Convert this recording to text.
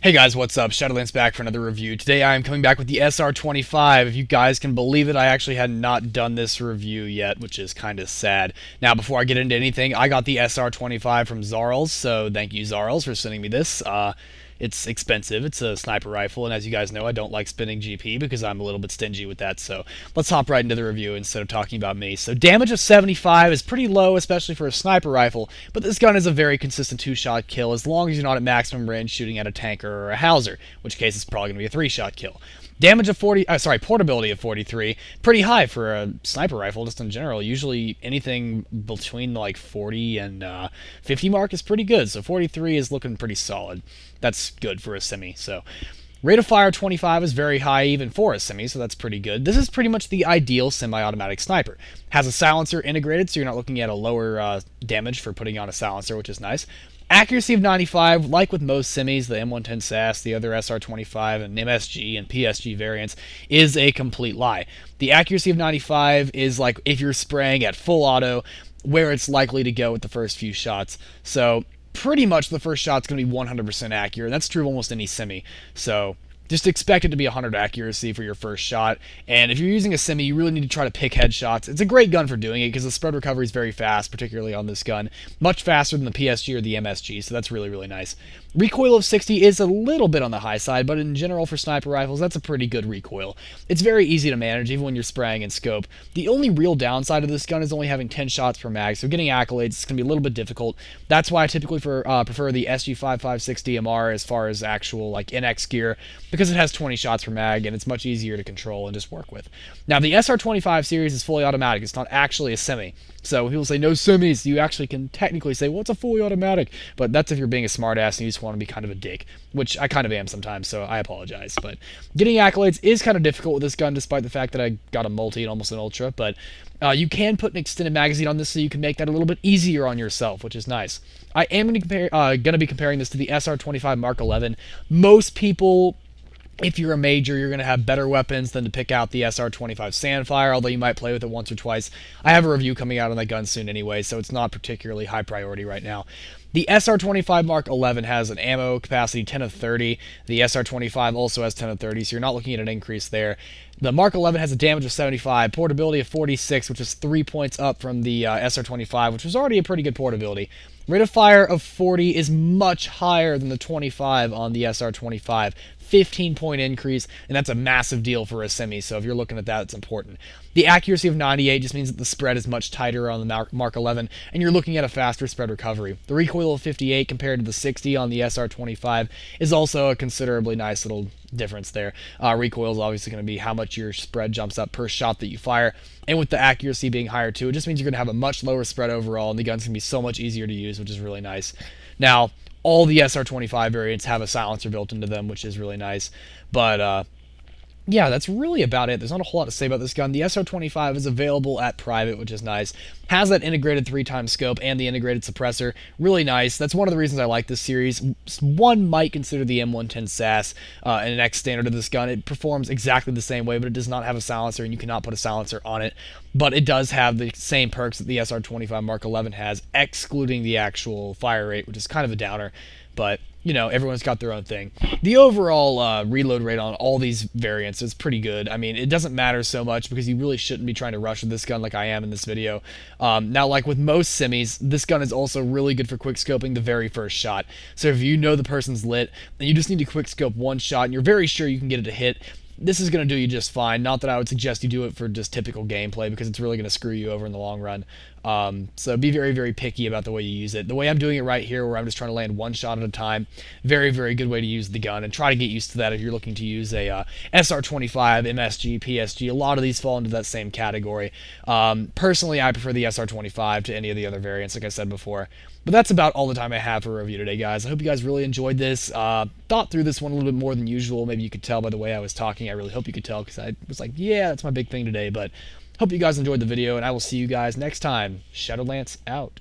Hey guys, what's up? Shadolance back for another review. Today I am coming back with the SR-25. If you guys can believe it, I actually had not done this review yet, which is kind of sad. Now, before I get into anything, I got the SR-25 from Zarls, so thank you Zarls for sending me this. It's expensive. It's a sniper rifle, and as you guys know, I don't like spending GP because I'm a little bit stingy with that. So let's hop right into the review instead of talking about me. So damage of 75 is pretty low, especially for a sniper rifle, but this gun is a very consistent two-shot kill as long as you're not at maximum range shooting at a tanker or a Hauser, in which case it's probably going to be a three-shot kill. Damage of portability of 43, pretty high for a sniper rifle just in general. Usually anything between like 40 and 50 mark is pretty good, so 43 is looking pretty solid. That's good for a semi, so rate of fire 25 is very high even for a semi, so that's pretty good. This is pretty much the ideal semi-automatic sniper. Has a silencer integrated, so you're not looking at a lower damage for putting on a silencer, which is nice. Accuracy of 95, like with most semis, the M110 SAS, the other SR-25, and MSG and PSG variants, is a complete lie. The accuracy of 95 is like if you're spraying at full auto, where it's likely to go with the first few shots. So pretty much the first shot's going to be 100% accurate. That's true of almost any semi. So just expect it to be 100 accuracy for your first shot. And if you're using a semi, you really need to try to pick headshots. It's a great gun for doing it because the spread recovery is very fast, particularly on this gun. Much faster than the PSG or the MSG, so that's really, really nice. Recoil of 60 is a little bit on the high side, but in general for sniper rifles, that's a pretty good recoil. It's very easy to manage even when you're spraying in scope. The only real downside of this gun is only having 10 shots per mag, so getting accolades is going to be a little bit difficult. That's why I typically prefer the SG-556 DMR as far as actual like NX gear, because it has 20 shots per mag and it's much easier to control and just work with. Now the SR-25 series is fully automatic. It's not actually a semi. So when people say no semis, you actually can technically say, well, it's a fully automatic. But that's if you're being a smartass and you just want to be kind of a dick, which I kind of am sometimes, so I apologize. But getting accolades is kind of difficult with this gun, despite the fact that I got a multi and almost an ultra. But you can put an extended magazine on this, so you can make that a little bit easier on yourself, which is nice. I am going to be comparing this to the SR-25 Mark 11. Most people, if you're a major, you're going to have better weapons than to pick out the SR-25 Sandfire, although you might play with it once or twice. I have a review coming out on that gun soon anyway, so it's not particularly high priority right now. The SR-25 Mark 11 has an ammo capacity 10 of 30. The SR-25 also has 10 of 30, so you're not looking at an increase there. The Mark 11 has a damage of 75, portability of 46, which is 3 points up from the SR-25, which was already a pretty good portability. Rate of fire of 40 is much higher than the 25 on the SR-25. 15-point increase, and that's a massive deal for a semi, so if you're looking at that, it's important. The accuracy of 98 just means that the spread is much tighter on the Mark 11, and you're looking at a faster spread recovery. The recoil of 58 compared to the 60 on the SR-25 is also a considerably nice little difference there. Recoil is obviously going to be how much your spread jumps up per shot that you fire, and with the accuracy being higher too, it just means you're going to have a much lower spread overall, and the gun's going to be so much easier to use, which is really nice. Now, all the SR-25 variants have a silencer built into them, which is really nice. But yeah, that's really about it. There's not a whole lot to say about this gun. The SR-25 is available at private, which is nice. Has that integrated 3x scope and the integrated suppressor. Really nice. That's one of the reasons I like this series. One might consider the M110 SAS an X standard of this gun. It performs exactly the same way, but it does not have a silencer, and you cannot put a silencer on it. But it does have the same perks that the SR-25 Mark 11 has, excluding the actual fire rate, which is kind of a downer. But you know, everyone's got their own thing. The overall reload rate on all these variants is pretty good. I mean, it doesn't matter so much because you really shouldn't be trying to rush with this gun like I am in this video. Now, like with most semis, this gun is also really good for quick scoping the very first shot. So if you know the person's lit, and you just need to quick scope one shot, and you're very sure you can get it to hit, this is going to do you just fine. Not that I would suggest you do it for just typical gameplay, because it's really going to screw you over in the long run. So be very, very picky about the way you use it. The way I'm doing it right here, where I'm just trying to land one shot at a time, very, very good way to use the gun, and try to get used to that if you're looking to use a SR-25, MSG, PSG. A lot of these fall into that same category. Personally, I prefer the SR-25 to any of the other variants, like I said before. But that's about all the time I have for a review today, guys. I hope you guys really enjoyed this. Thought through this one a little bit more than usual. Maybe you could tell by the way I was talking. I really hope you could tell, because I was like, yeah, that's my big thing today. But hope you guys enjoyed the video, and I will see you guys next time. Shadolance out.